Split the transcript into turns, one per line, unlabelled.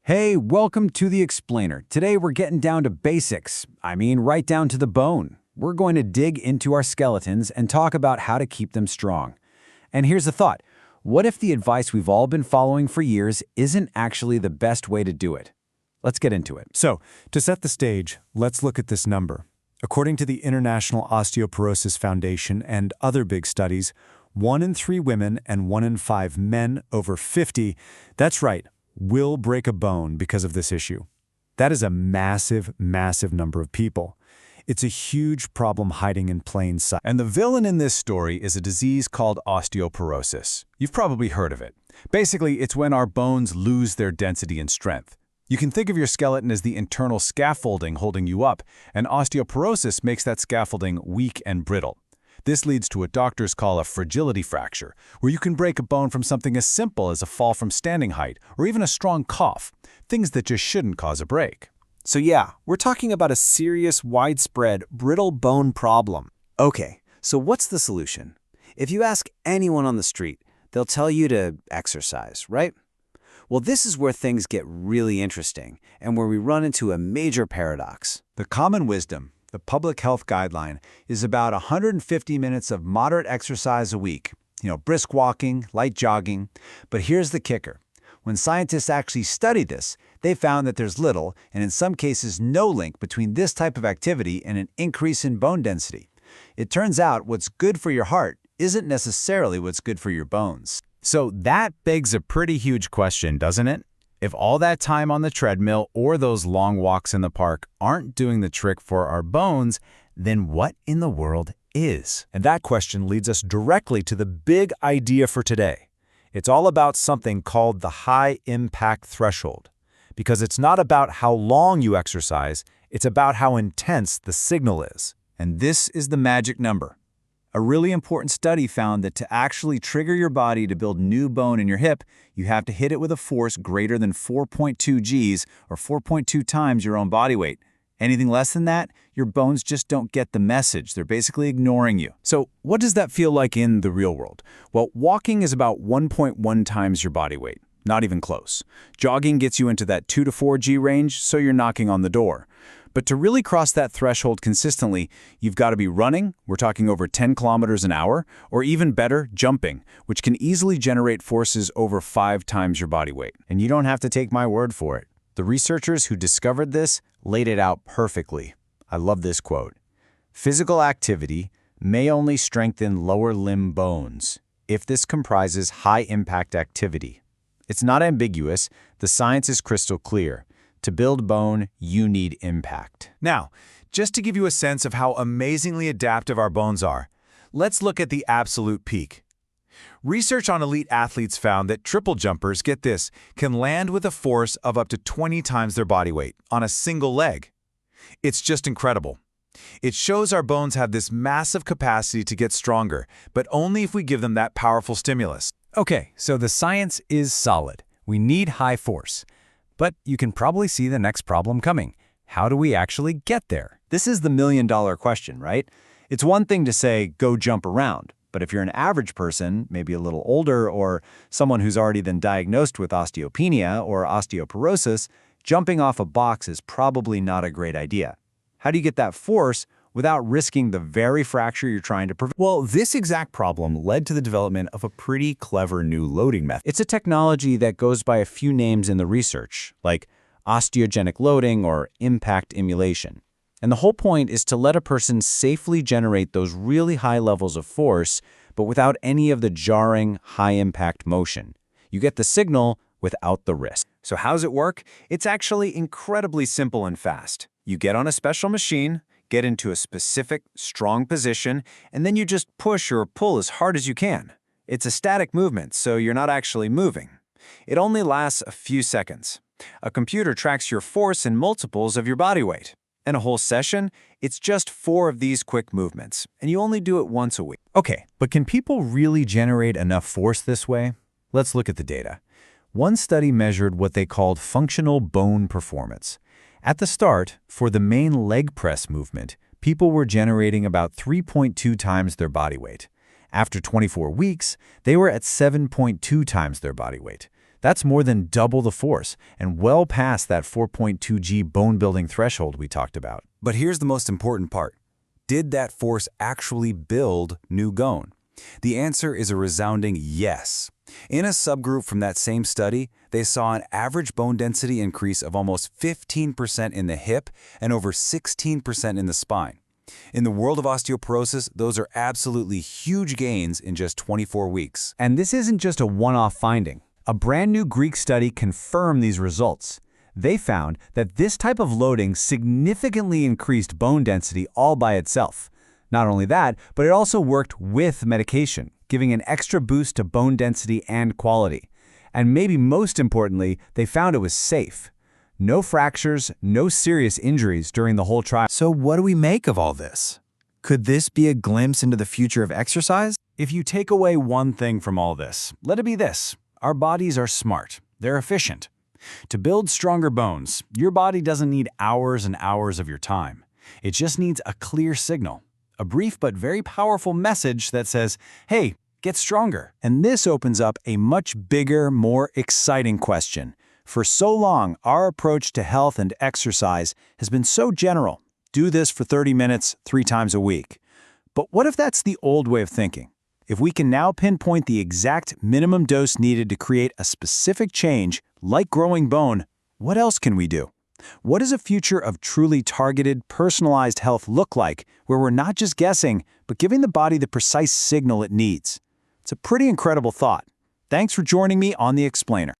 Hey, welcome to The Explainer. Today we're getting down to basics. Right down to the bone. We're going to dig into our skeletons and talk about how to keep them strong. And here's a thought. What if the advice we've all been following for years isn't actually the best way to do it? Let's get into it.
So, to set the stage, let's look at this number. According to the International Osteoporosis Foundation and other big studies, 1 in 3 women and 1 in 5 men over 50, that's right, will break a bone because of this issue. That is a massive, massive number of people. It's a huge problem hiding in plain sight.
And the villain in this story is a disease called osteoporosis. You've probably heard of it. Basically, it's when our bones lose their density and strength. You can think of your skeleton as the internal scaffolding holding you up, and osteoporosis makes that scaffolding weak and brittle. This leads to what doctors call a fragility fracture, where you can break a bone from something as simple as a fall from standing height or even a strong cough, things that just shouldn't cause a break.
So yeah, we're talking about a serious, widespread, brittle bone problem. Okay, so what's the solution? If you ask anyone on the street, they'll tell you to exercise, right? Well, this is where things get really interesting and where we run into a major paradox.
The common wisdom, the public health guideline, is about 150 minutes of moderate exercise a week. Brisk walking, light jogging. But here's the kicker. When scientists actually studied this, they found that there's little, and in some cases no link between this type of activity and an increase in bone density. It turns out what's good for your heart isn't necessarily what's good for your bones.
So that begs a pretty huge question, doesn't it? If all that time on the treadmill or those long walks in the park aren't doing the trick for our bones, then what in the world is?
And that question leads us directly to the big idea for today. It's all about something called the high-impact threshold. Because it's not about how long you exercise, it's about how intense the signal is.
And this is the magic number. A really important study found that to actually trigger your body to build new bone in your hip, you have to hit it with a force greater than 4.2 Gs, or 4.2 times your own body weight. Anything less than that, your bones just don't get the message. They're basically ignoring you.
So what does that feel like in the real world? Well, walking is about 1.1 times your body weight. Not even close. Jogging gets you into that 2 to 4 G range, so you're knocking on the door. But to really cross that threshold consistently, you've got to be running, we're talking over 10 kilometers an hour, or even better, jumping, which can easily generate forces over 5 times your body weight.
And you don't have to take my word for it. The researchers who discovered this laid it out perfectly. I love this quote. Physical activity may only strengthen lower limb bones if this comprises high-impact activity. It's not ambiguous. The science is crystal clear. To build bone, you need impact.
Now, just to give you a sense of how amazingly adaptive our bones are, let's look at the absolute peak. Research on elite athletes found that triple jumpers, get this, can land with a force of up to 20 times their body weight on a single leg. It's just incredible. It shows our bones have this massive capacity to get stronger, but only if we give them that powerful stimulus.
Okay, so the science is solid. We need high force. But you can probably see the next problem coming. How do we actually get there?
This is the million-dollar question, right? It's one thing to say, go jump around. But if you're an average person, maybe a little older, or someone who's already been diagnosed with osteopenia or osteoporosis, jumping off a box is probably not a great idea. How do you get that force without risking the very fracture you're trying to prevent?
Well, this exact problem led to the development of a pretty clever new loading method.
It's a technology that goes by a few names in the research, like osteogenic loading or impact emulation. And the whole point is to let a person safely generate those really high levels of force, but without any of the jarring, high-impact motion. You get the signal without the risk. So how's it work? It's actually incredibly simple and fast. You get on a special machine, get into a specific, strong position, and then you just push or pull as hard as you can. It's a static movement, so you're not actually moving. It only lasts a few seconds. A computer tracks your force in multiples of your body weight. In a whole session, it's just 4 of these quick movements, and you only do it once a week.
Okay, but can people really generate enough force this way? Let's look at the data. One study measured what they called functional bone performance. At the start, for the main leg press movement, people were generating about 3.2 times their body weight. After 24 weeks, they were at 7.2 times their body weight.
That's more than double the force, and well past that 4.2 G bone-building threshold we talked about.
But here's the most important part. Did that force actually build new bone? The answer is a resounding yes. In a subgroup from that same study, they saw an average bone density increase of almost 15% in the hip and over 16% in the spine. In the world of osteoporosis, those are absolutely huge gains in just 24 weeks.
And this isn't just a one-off finding. A brand new Greek study confirmed these results. They found that this type of loading significantly increased bone density all by itself. Not only that, but it also worked with medication, giving an extra boost to bone density and quality. And maybe most importantly, they found it was safe. No fractures, no serious injuries during the whole trial.
So what do we make of all this? Could this be a glimpse into the future of exercise?
If you take away one thing from all this, let it be this. Our bodies are smart. They're efficient. To build stronger bones, your body doesn't need hours and hours of your time. It just needs a clear signal, a brief but very powerful message that says, hey, get stronger. And this opens up a much bigger, more exciting question. For so long, our approach to health and exercise has been so general. Do this for 30 minutes, 3 times a week. But what if that's the old way of thinking? If we can now pinpoint the exact minimum dose needed to create a specific change, like growing bone, what else can we do? What does a future of truly targeted, personalized health look like, where we're not just guessing, but giving the body the precise signal it needs? It's a pretty incredible thought. Thanks for joining me on The Explainer.